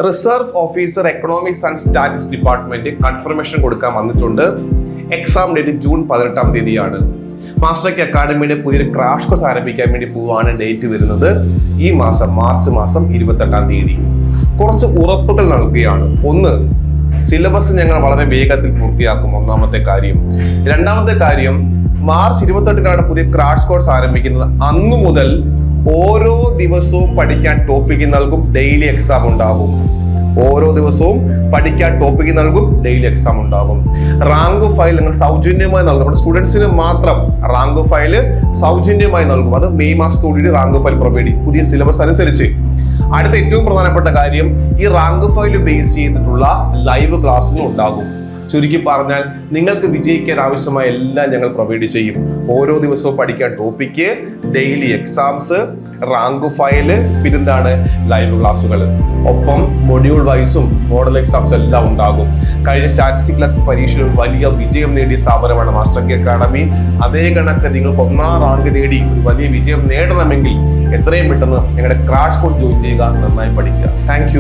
Research officer economics and statistics department confirmation കൊടുക്കാൻ വന്നിട്ടുണ്ട്. Exam date June 18 Master K അക്കാഡമിയുടെ പുതിയൊരു ക്രാഷ് കോഴ്സ് ആരംഭിക്കാൻ വേണ്ടി പോവാണ് ഡേറ്റ് വരുന്നത്. ഈ മാസം മാർച്ച് 28 കുറച്ച് ഉറപ്പുകൾ നൽകുകയാണ്. ഒന്ന്, സിലബസ് ഞങ്ങൾ വളരെ വേഗത്തിൽ പൂർത്തിയാക്കും. ഒന്നാമത്തെ കാര്യം. രണ്ടാമത്തെ കാര്യം, മാർച്ച് 28 പുതിയ ക്രാഷ് കോഴ്സ് ആരംഭിക്കുന്നത്. അന്നു മുതൽ ഓരോ ദിവസവും പഠിക്കാൻ ടോപ്പിക്ക് നൽകും, ഡെയിലി എക്സാം ഉണ്ടാകും. ഓരോ ദിവസവും പഠിക്കാൻ ടോപ്പിക്ക് നൽകും, ഡെയിലി എക്സാം ഉണ്ടാകും. റാങ്ക് ഫയൽ നിങ്ങൾ സൗജന്യമായി നൽകും. നമ്മുടെ സ്റ്റുഡൻസിന് മാത്രം റാങ്ക് ഫയൽ സൗജന്യമായി നൽകും. അത് മെയ് മാസത്തോടുകൂടി റാങ്ക് ഫയൽ പ്രൊവൈഡ് ചെയ്യും, പുതിയ സിലബസ് അനുസരിച്ച്. അടുത്ത ഏറ്റവും പ്രധാനപ്പെട്ട കാര്യം, ഈ റാങ്ക് ഫയൽ ബേസ് ചെയ്തിട്ടുള്ള ലൈവ് ക്ലാസ്സുകൾ ഉണ്ടാകും. ചുരുക്കി പറഞ്ഞാൽ നിങ്ങൾക്ക് വിജയിക്കാൻ ആവശ്യമായ എല്ലാം ഞങ്ങൾ പ്രൊവൈഡ് ചെയ്യും. ഓരോ ദിവസവും പഠിക്കാൻ topic, daily exams, rank file, പിന്നെന്താണ് ലൈവ് ക്ലാസ്സുകൾ. ഒപ്പം മൊഡ്യൂൾ വൈസും മോഡൽ എക്സാംസ് എല്ലാം ഉണ്ടാകും. കഴിഞ്ഞ സ്റ്റാറ്റിസ്റ്റിക് ക്ലാസ് പരീക്ഷയിൽ വലിയ വിജയം നേടിയ സ്ഥാപനമാണ് മാസ്റ്റർ കെ അക്കാഡമി. അതേ കണക്ക് നിങ്ങൾക്ക് 1ാം റാങ്ക് നേടി ഒരു വലിയ വിജയം നേടണമെങ്കിൽ എത്രയും പെട്ടെന്ന് ഞങ്ങളുടെ ക്രാഷ് കോഴ്സ് ജോയിൻ ചെയ്യുക, നന്നായി പഠിക്കുക. താങ്ക്